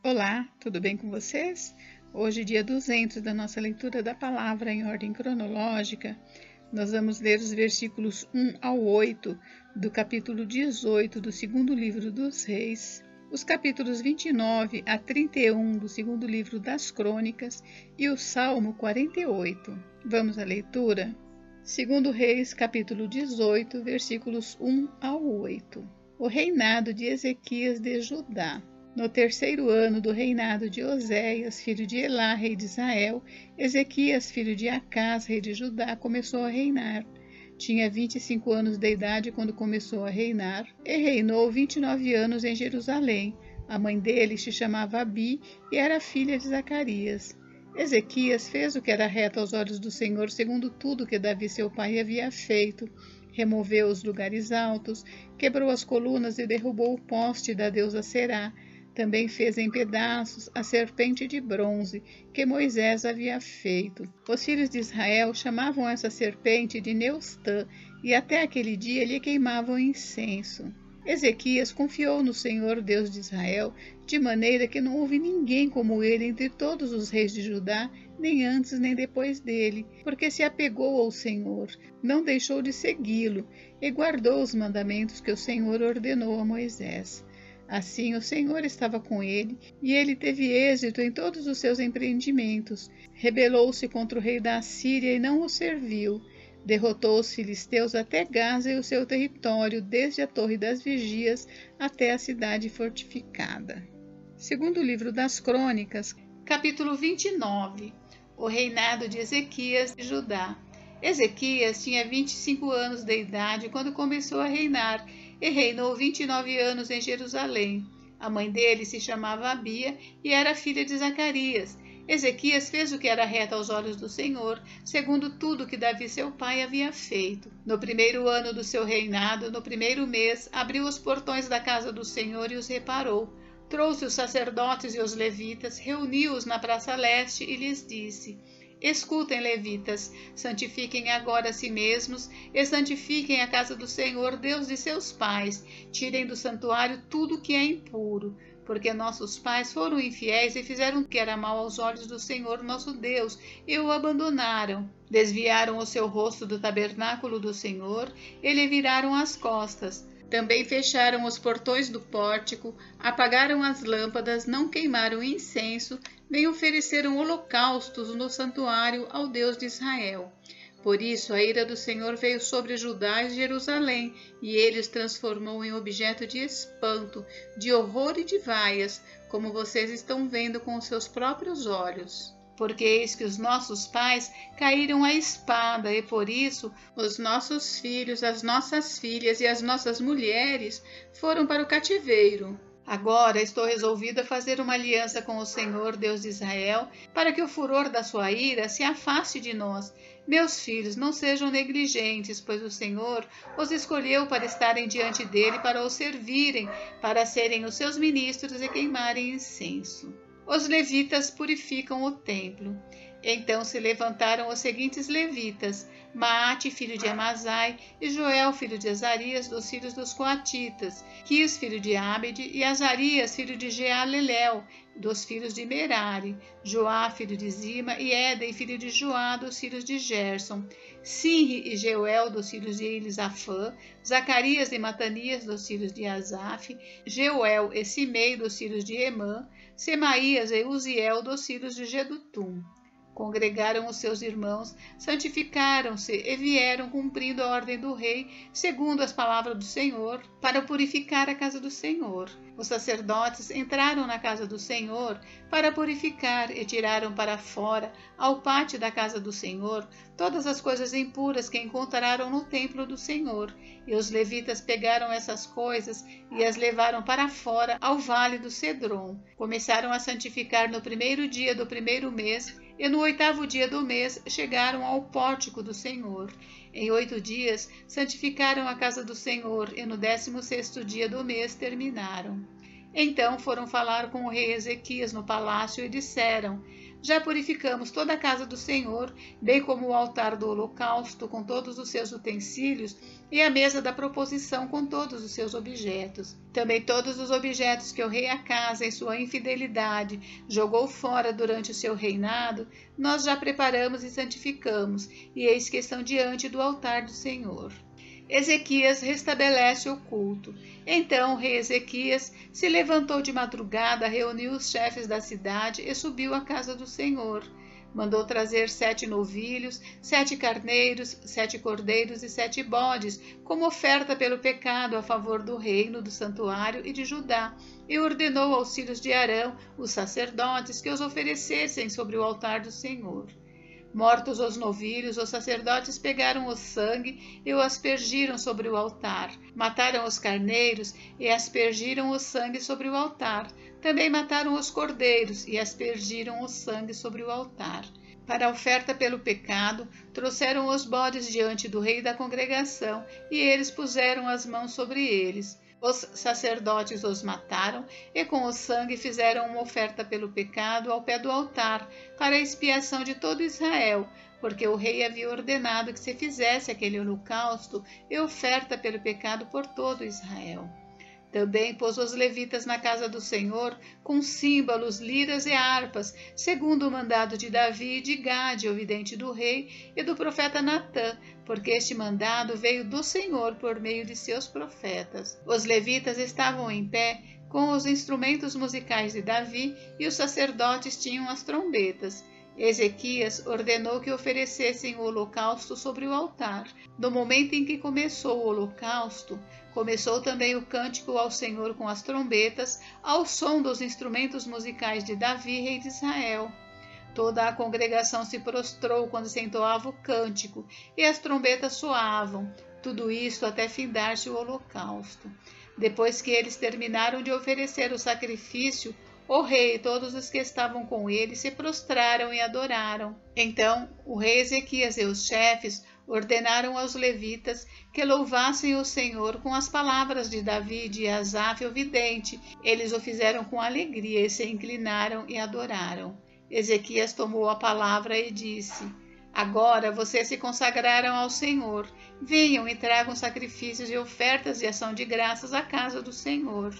Olá, tudo bem com vocês? Hoje, dia 200 da nossa leitura da palavra em ordem cronológica, nós vamos ler os versículos 1 ao 8 do capítulo 18 do segundo livro dos Reis, os capítulos 29 a 31 do segundo livro das Crônicas e o Salmo 48. Vamos à leitura? Segundo Reis, capítulo 18, versículos 1 ao 8. O reinado de Ezequias de Judá. No terceiro ano do reinado de Oséias, filho de Elá, rei de Israel, Ezequias, filho de Acás, rei de Judá, começou a reinar. Tinha 25 anos de idade quando começou a reinar, e reinou 29 anos em Jerusalém. A mãe dele se chamava Abi e era filha de Zacarias. Ezequias fez o que era reto aos olhos do Senhor, segundo tudo que Davi seu pai havia feito. Removeu os lugares altos, quebrou as colunas e derrubou o poste da deusa Será. Também fez em pedaços a serpente de bronze que Moisés havia feito. Os filhos de Israel chamavam essa serpente de Neustã e até aquele dia lhe queimavam incenso. Ezequias confiou no Senhor Deus de Israel, de maneira que não houve ninguém como ele entre todos os reis de Judá, nem antes nem depois dele, porque se apegou ao Senhor, não deixou de segui-lo e guardou os mandamentos que o Senhor ordenou a Moisés. Assim o Senhor estava com ele, e ele teve êxito em todos os seus empreendimentos. Rebelou-se contra o rei da Assíria e não o serviu. Derrotou os filisteus até Gaza e o seu território, desde a Torre das Vigias até a cidade fortificada. Segundo o livro das Crônicas, capítulo 29, o reinado de Ezequias de Judá. Ezequias tinha 25 anos de idade quando começou a reinar, e reinou 29 anos em Jerusalém. A mãe dele se chamava Abia e era filha de Zacarias. Ezequias fez o que era reto aos olhos do Senhor, segundo tudo que Davi seu pai havia feito. No primeiro ano do seu reinado, no primeiro mês, abriu os portões da casa do Senhor e os reparou. Trouxe os sacerdotes e os levitas, reuniu-os na praça leste e lhes disse: Escutem, levitas, santifiquem agora a si mesmos e santifiquem a casa do Senhor, Deus de seus pais. Tirem do santuário tudo que é impuro, porque nossos pais foram infiéis e fizeram o que era mal aos olhos do Senhor nosso Deus e o abandonaram. Desviaram o seu rosto do tabernáculo do Senhor e lhe viraram as costas. Também fecharam os portões do pórtico, apagaram as lâmpadas, não queimaram incenso, nem ofereceram holocaustos no santuário ao Deus de Israel. Por isso a ira do Senhor veio sobre Judá e Jerusalém, e ele os transformou em objeto de espanto, de horror e de vaias, como vocês estão vendo com os seus próprios olhos. Porque eis que os nossos pais caíram à espada, e por isso os nossos filhos, as nossas filhas e as nossas mulheres foram para o cativeiro. Agora estou resolvida a fazer uma aliança com o Senhor, Deus de Israel, para que o furor da sua ira se afaste de nós. Meus filhos, não sejam negligentes, pois o Senhor os escolheu para estarem diante dele, para o servirem, para serem os seus ministros e queimarem incenso. Os levitas purificam o templo. Então se levantaram os seguintes levitas: Maate, filho de Amazai, e Joel, filho de Azarias, dos filhos dos coatitas, Quis, filho de Abed, e Azarias, filho de Jealelel, dos filhos de Merari, Joá, filho de Zima, e Éden, filho de Joá, dos filhos de Gerson, Sinri e Jeuel, dos filhos de Elisafã, Zacarias e Matanias, dos filhos de Asaf, Jeuel e Simei, dos filhos de Emã, Semaías e Uziel, dos filhos de Gedutum. Congregaram os seus irmãos, santificaram-se e vieram cumprindo a ordem do rei, segundo as palavras do Senhor, para purificar a casa do Senhor. Os sacerdotes entraram na casa do Senhor para purificar e tiraram para fora, ao pátio da casa do Senhor, todas as coisas impuras que encontraram no templo do Senhor. E os levitas pegaram essas coisas e as levaram para fora, ao vale do Cedron. Começaram a santificar no primeiro dia do primeiro mês, e no 8º dia do mês chegaram ao pórtico do Senhor. Em 8 dias santificaram a casa do Senhor, e no 16º dia do mês terminaram. Então foram falar com o rei Ezequias no palácio e disseram: já purificamos toda a casa do Senhor, bem como o altar do holocausto com todos os seus utensílios e a mesa da proposição com todos os seus objetos. Também todos os objetos que o rei Acasa, em sua infidelidade, jogou fora durante o seu reinado, nós já preparamos e santificamos, e eis que estão diante do altar do Senhor. Ezequias restabelece o culto. Então o rei Ezequias se levantou de madrugada, reuniu os chefes da cidade e subiu à casa do Senhor. Mandou trazer 7 novilhos, 7 carneiros, 7 cordeiros e 7 bodes, como oferta pelo pecado a favor do reino, do santuário e de Judá, e ordenou aos filhos de Arão, os sacerdotes, que os oferecessem sobre o altar do Senhor. Mortos os novilhos, os sacerdotes pegaram o sangue e o aspergiram sobre o altar. Mataram os carneiros e aspergiram o sangue sobre o altar. Também mataram os cordeiros e aspergiram o sangue sobre o altar. Para a oferta pelo pecado, trouxeram os bodes diante do rei da congregação, e eles puseram as mãos sobre eles. Os sacerdotes os mataram e com o sangue fizeram uma oferta pelo pecado ao pé do altar, para a expiação de todo Israel, porque o rei havia ordenado que se fizesse aquele holocausto e oferta pelo pecado por todo Israel. Também pôs os levitas na casa do Senhor, com símbolos, liras e harpas, segundo o mandado de Davi e de Gade, o vidente do rei, e do profeta Natã, porque este mandado veio do Senhor por meio de seus profetas. Os levitas estavam em pé com os instrumentos musicais de Davi, e os sacerdotes tinham as trombetas. Ezequias ordenou que oferecessem o holocausto sobre o altar. No momento em que começou o holocausto, começou também o cântico ao Senhor com as trombetas, ao som dos instrumentos musicais de Davi, rei de Israel. Toda a congregação se prostrou quando se entoava o cântico, e as trombetas soavam, tudo isto até findar-se o holocausto. Depois que eles terminaram de oferecer o sacrifício, o rei e todos os que estavam com ele se prostraram e adoraram. Então o rei Ezequias e os chefes ordenaram aos levitas que louvassem o Senhor com as palavras de Davi e de Asaf, o vidente. Eles o fizeram com alegria e se inclinaram e adoraram. Ezequias tomou a palavra e disse: agora vocês se consagraram ao Senhor. Venham e tragam sacrifícios e ofertas de ação de graças à casa do Senhor.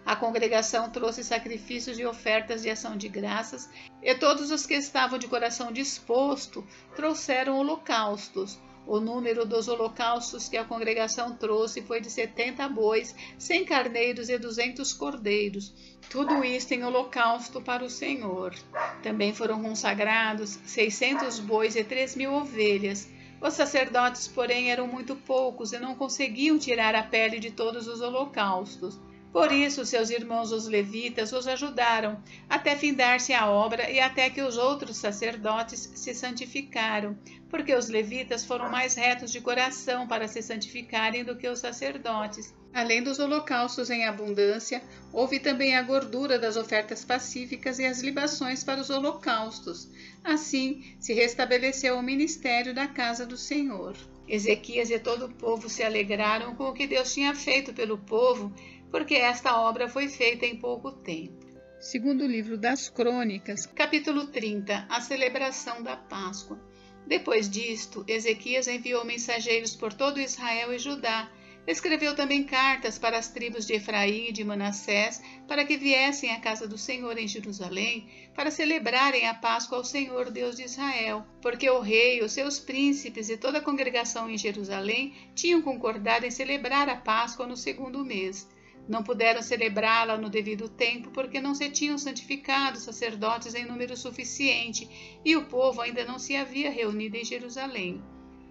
A congregação trouxe sacrifícios e ofertas de ação de graças, e todos os que estavam de coração disposto trouxeram holocaustos. O número dos holocaustos que a congregação trouxe foi de 70 bois, 100 carneiros e 200 cordeiros. Tudo isto em holocausto para o Senhor. Também foram consagrados 600 bois e 3.000 ovelhas. Os sacerdotes, porém, eram muito poucos e não conseguiam tirar a pele de todos os holocaustos. Por isso, seus irmãos os levitas os ajudaram, até findar-se a obra e até que os outros sacerdotes se santificaram, porque os levitas foram mais retos de coração para se santificarem do que os sacerdotes. Além dos holocaustos em abundância, houve também a gordura das ofertas pacíficas e as libações para os holocaustos. Assim, se restabeleceu o ministério da casa do Senhor. Ezequias e todo o povo se alegraram com o que Deus tinha feito pelo povo, porque esta obra foi feita em pouco tempo. Segundo o livro das Crônicas, capítulo 30, a celebração da Páscoa. Depois disto, Ezequias enviou mensageiros por todo Israel e Judá. Escreveu também cartas para as tribos de Efraim e de Manassés, para que viessem à casa do Senhor em Jerusalém, para celebrarem a Páscoa ao Senhor Deus de Israel, porque o rei, os seus príncipes e toda a congregação em Jerusalém tinham concordado em celebrar a Páscoa no 2º mês. Não puderam celebrá-la no devido tempo, porque não se tinham santificado sacerdotes em número suficiente, e o povo ainda não se havia reunido em Jerusalém.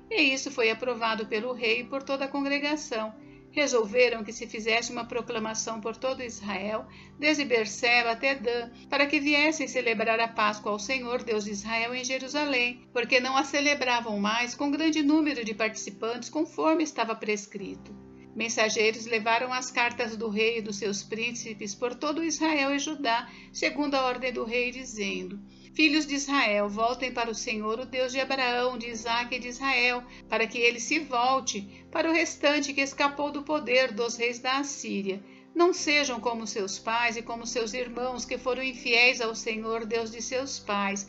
E isso foi aprovado pelo rei e por toda a congregação. Resolveram que se fizesse uma proclamação por todo Israel, desde Berseba até Dan, para que viessem celebrar a Páscoa ao Senhor, Deus de Israel, em Jerusalém, porque não a celebravam mais com grande número de participantes, conforme estava prescrito. Mensageiros levaram as cartas do rei e dos seus príncipes por todo Israel e Judá, segundo a ordem do rei, dizendo: Filhos de Israel, voltem para o Senhor, o Deus de Abraão, de Isaque e de Israel, para que ele se volte para o restante que escapou do poder dos reis da Assíria. Não sejam como seus pais e como seus irmãos, que foram infiéis ao Senhor, Deus de seus pais.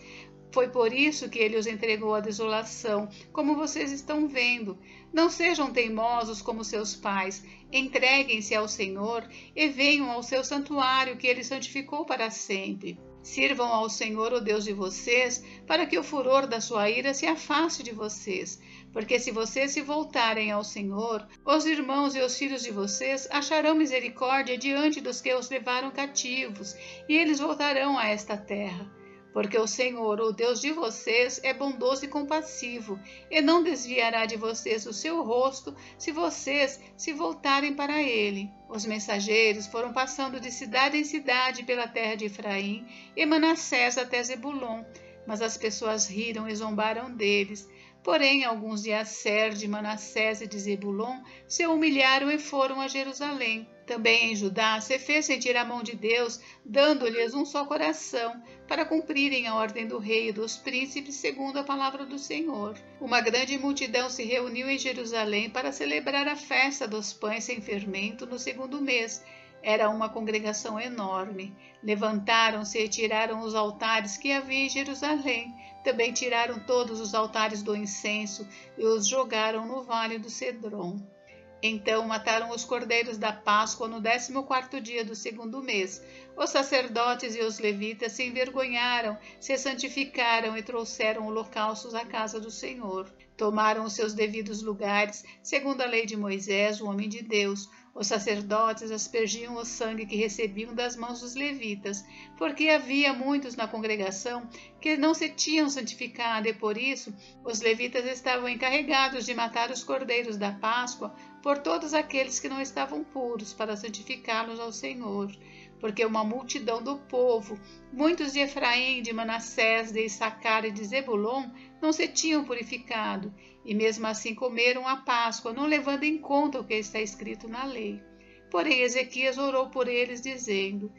Foi por isso que ele os entregou à desolação, como vocês estão vendo. Não sejam teimosos como seus pais. Entreguem-se ao Senhor e venham ao seu santuário, que ele santificou para sempre. Sirvam ao Senhor, o Deus de vocês, para que o furor da sua ira se afaste de vocês. Porque se vocês se voltarem ao Senhor, os irmãos e os filhos de vocês acharão misericórdia diante dos que os levaram cativos, e eles voltarão a esta terra. Porque o Senhor, o Deus de vocês, é bondoso e compassivo, e não desviará de vocês o seu rosto, se vocês se voltarem para ele. Os mensageiros foram passando de cidade em cidade pela terra de Efraim e Manassés até Zebulon, mas as pessoas riram e zombaram deles. Porém, alguns de Asser, de Manassés e de Zebulon se humilharam e foram a Jerusalém. Também em Judá se fez sentir a mão de Deus, dando-lhes um só coração, para cumprirem a ordem do rei e dos príncipes, segundo a palavra do Senhor. Uma grande multidão se reuniu em Jerusalém para celebrar a festa dos pães sem fermento no 2º mês. Era uma congregação enorme. Levantaram-se e tiraram os altares que havia em Jerusalém. Também tiraram todos os altares do incenso e os jogaram no vale do Cedron. Então mataram os cordeiros da Páscoa no 14º dia do 2º mês. Os sacerdotes e os levitas se envergonharam, se santificaram e trouxeram holocaustos à casa do Senhor. Tomaram os seus devidos lugares, segundo a lei de Moisés, o homem de Deus. Os sacerdotes aspergiam o sangue que recebiam das mãos dos levitas, porque havia muitos na congregação que não se tinham santificado, e por isso os levitas estavam encarregados de matar os cordeiros da Páscoa por todos aqueles que não estavam puros, para santificá-los ao Senhor. Porque uma multidão do povo, muitos de Efraim, de Manassés, de Issacar e de Zebulon, não se tinham purificado, e mesmo assim comeram a Páscoa, não levando em conta o que está escrito na lei. Porém, Ezequias orou por eles, dizendo: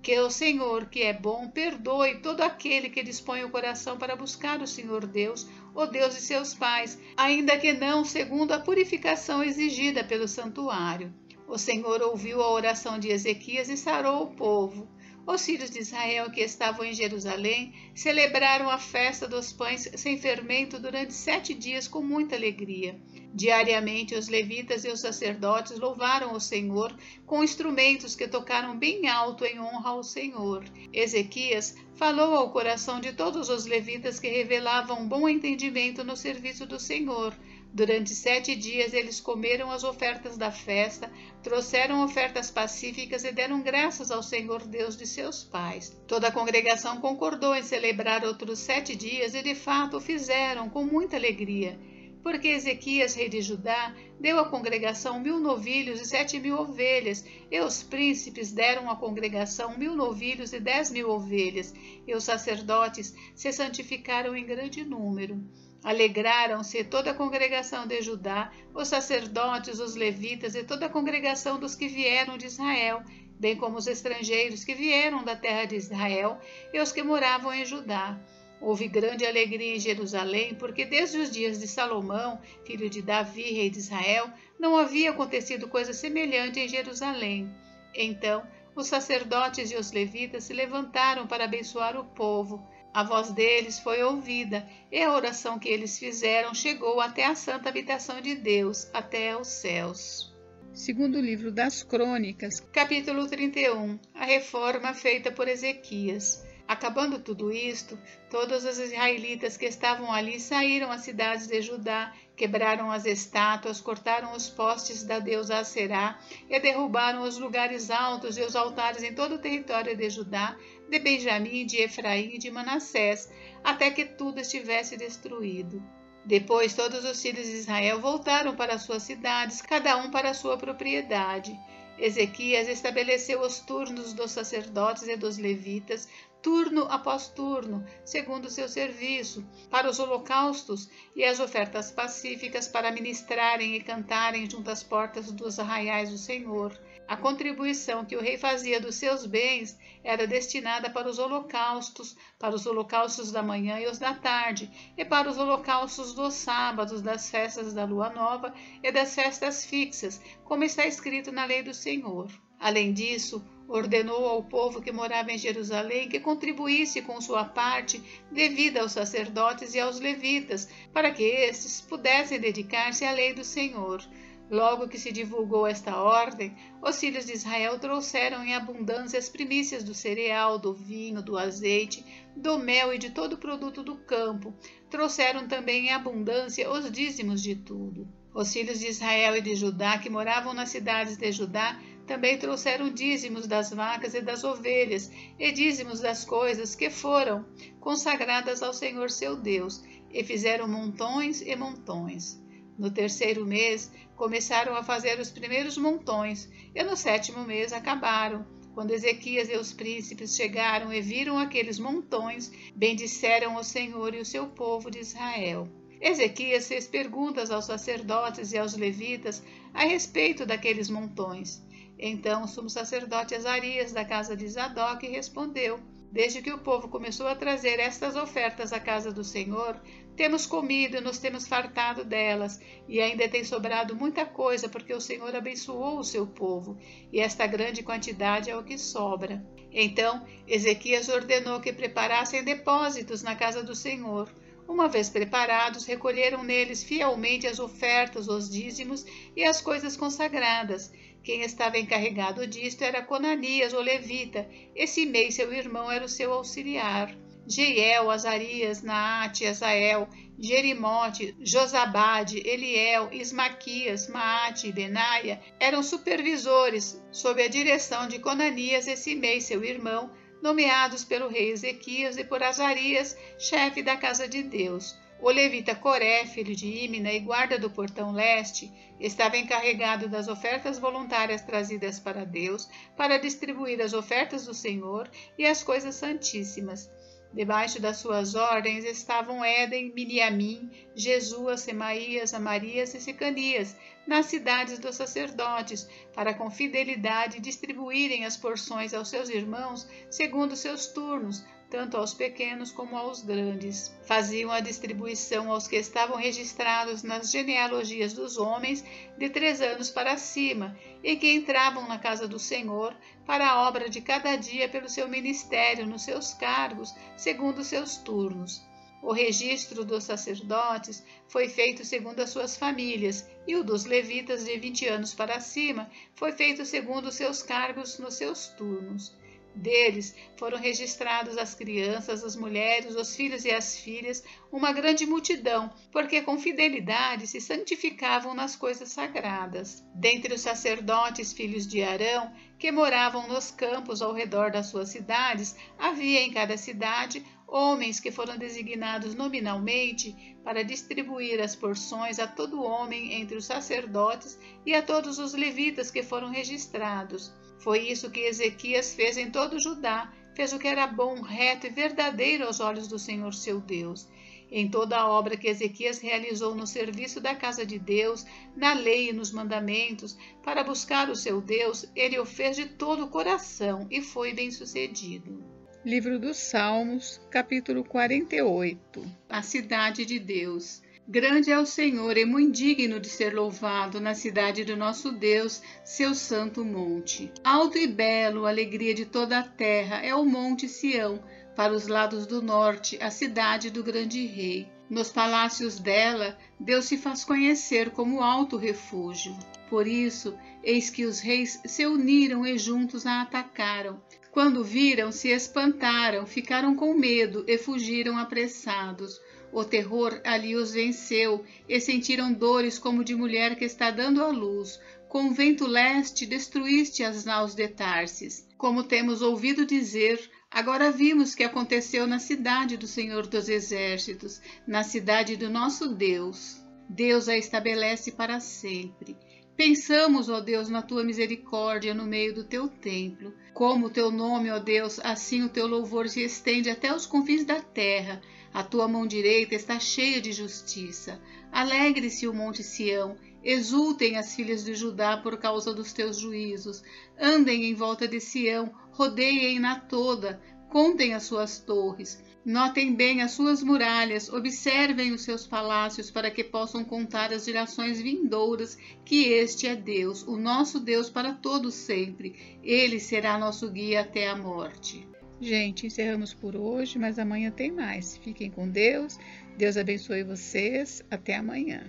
que o Senhor, que é bom, perdoe todo aquele que dispõe o coração para buscar o Senhor Deus, o Deus de seus pais, ainda que não segundo a purificação exigida pelo santuário. O Senhor ouviu a oração de Ezequias e sarou o povo. Os filhos de Israel que estavam em Jerusalém celebraram a festa dos pães sem fermento durante 7 dias com muita alegria. Diariamente os levitas e os sacerdotes louvaram o Senhor com instrumentos que tocaram bem alto em honra ao Senhor. Ezequias falou ao coração de todos os levitas que revelavam bom entendimento no serviço do Senhor. Durante 7 dias eles comeram as ofertas da festa, trouxeram ofertas pacíficas e deram graças ao Senhor Deus de seus pais. Toda a congregação concordou em celebrar outros 7 dias e de fato o fizeram com muita alegria. Porque Ezequias, rei de Judá, deu à congregação 1000 novilhos e 7.000 ovelhas, e os príncipes deram à congregação 1000 novilhos e 10.000 ovelhas, e os sacerdotes se santificaram em grande número. Alegraram-se toda a congregação de Judá, os sacerdotes, os levitas e toda a congregação dos que vieram de Israel, bem como os estrangeiros que vieram da terra de Israel e os que moravam em Judá. Houve grande alegria em Jerusalém, porque desde os dias de Salomão, filho de Davi, rei de Israel, não havia acontecido coisa semelhante em Jerusalém. Então, os sacerdotes e os levitas se levantaram para abençoar o povo. A voz deles foi ouvida, e a oração que eles fizeram chegou até a santa habitação de Deus, até os céus. Segundo livro das Crônicas, capítulo 31. A reforma feita por Ezequias. Acabando tudo isto, todos os israelitas que estavam ali saíram às cidades de Judá, quebraram as estátuas, cortaram os postes da deusa Aserá e derrubaram os lugares altos e os altares em todo o território de Judá, de Benjamim, de Efraim e de Manassés, até que tudo estivesse destruído. Depois todos os filhos de Israel voltaram para suas cidades, cada um para sua propriedade. Ezequias estabeleceu os turnos dos sacerdotes e dos levitas, turno após turno, segundo o seu serviço, para os holocaustos e as ofertas pacíficas para ministrarem e cantarem junto às portas dos arraiais do Senhor. A contribuição que o rei fazia dos seus bens era destinada para os holocaustos da manhã e os da tarde, e para os holocaustos dos sábados, das festas da lua nova e das festas fixas, como está escrito na lei do Senhor. Além disso, ordenou ao povo que morava em Jerusalém que contribuísse com sua parte devida aos sacerdotes e aos levitas, para que estes pudessem dedicar-se à lei do Senhor. Logo que se divulgou esta ordem, os filhos de Israel trouxeram em abundância as primícias do cereal, do vinho, do azeite, do mel e de todo o produto do campo. Trouxeram também em abundância os dízimos de tudo. Os filhos de Israel e de Judá, que moravam nas cidades de Judá, também trouxeram dízimos das vacas e das ovelhas, e dízimos das coisas que foram consagradas ao Senhor seu Deus, e fizeram montões e montões. No terceiro mês, começaram a fazer os primeiros montões, e no sétimo mês acabaram. Quando Ezequias e os príncipes chegaram e viram aqueles montões, bendisseram o Senhor e o seu povo de Israel. Ezequias fez perguntas aos sacerdotes e aos levitas a respeito daqueles montões. Então o sumo sacerdote Azarias, da casa de Zadok, respondeu: Desde que o povo começou a trazer estas ofertas à casa do Senhor, temos comido e nos temos fartado delas, e ainda tem sobrado muita coisa, porque o Senhor abençoou o seu povo, e esta grande quantidade é o que sobra. Então Ezequias ordenou que preparassem depósitos na casa do Senhor. Uma vez preparados, recolheram neles fielmente as ofertas, os dízimos e as coisas consagradas. Quem estava encarregado disto era Conanias, o levita, e Simei, seu irmão, era o seu auxiliar. Jeiel, Azarias, Naate, Azael, Jerimote, Josabade, Eliel, Ismaquias, Maate e Benaia eram supervisores, sob a direção de Conanias e Simei, seu irmão, nomeados pelo rei Ezequias e por Azarias, chefe da casa de Deus. O levita Coré, filho de Ímina e guarda do portão leste, estava encarregado das ofertas voluntárias trazidas para Deus, para distribuir as ofertas do Senhor e as coisas santíssimas. Debaixo das suas ordens estavam Éden, Miniamim, Jesua, Semaías, Amarias e Secanias, nas cidades dos sacerdotes, para com fidelidade distribuírem as porções aos seus irmãos segundo seus turnos, tanto aos pequenos como aos grandes. Faziam a distribuição aos que estavam registrados nas genealogias dos homens de 3 anos para cima, e que entravam na casa do Senhor para a obra de cada dia pelo seu ministério, nos seus cargos, segundo seus turnos. O registro dos sacerdotes foi feito segundo as suas famílias, e o dos levitas de 20 anos para cima foi feito segundo os seus cargos nos seus turnos. Deles foram registrados as crianças, as mulheres, os filhos e as filhas, uma grande multidão, porque com fidelidade se santificavam nas coisas sagradas. Dentre os sacerdotes, filhos de Arão, que moravam nos campos ao redor das suas cidades, havia em cada cidade homens que foram designados nominalmente para distribuir as porções a todo homem entre os sacerdotes e a todos os levitas que foram registrados. Foi isso que Ezequias fez em todo Judá, fez o que era bom, reto e verdadeiro aos olhos do Senhor seu Deus. Em toda a obra que Ezequias realizou no serviço da casa de Deus, na lei e nos mandamentos, para buscar o seu Deus, ele o fez de todo o coração e foi bem-sucedido. Livro dos Salmos, capítulo 48. A cidade de Deus. Grande é o Senhor e muito digno de ser louvado na cidade do nosso Deus, seu santo monte. Alto e belo, alegria de toda a terra, é o monte Sião, para os lados do norte, a cidade do grande rei. Nos palácios dela, Deus se faz conhecer como alto refúgio. Por isso, eis que os reis se uniram e juntos a atacaram. Quando viram, se espantaram, ficaram com medo e fugiram apressados. O terror ali os venceu e sentiram dores como de mulher que está dando à luz. Com o vento leste destruíste as naus de Tarsis. Como temos ouvido dizer, agora vimos que aconteceu na cidade do Senhor dos Exércitos, na cidade do nosso Deus. Deus a estabelece para sempre. Pensamos, ó Deus, na tua misericórdia no meio do teu templo. Como o teu nome, ó Deus, assim o teu louvor se estende até os confins da terra. A tua mão direita está cheia de justiça. Alegre-se o monte Sião, exultem as filhas de Judá por causa dos teus juízos. Andem em volta de Sião, rodeiem-na toda, contem as suas torres. Notem bem as suas muralhas, observem os seus palácios, para que possam contar às gerações vindouras que este é Deus, o nosso Deus para todos sempre. Ele será nosso guia até a morte. Gente, encerramos por hoje, mas amanhã tem mais. Fiquem com Deus. Deus abençoe vocês. Até amanhã.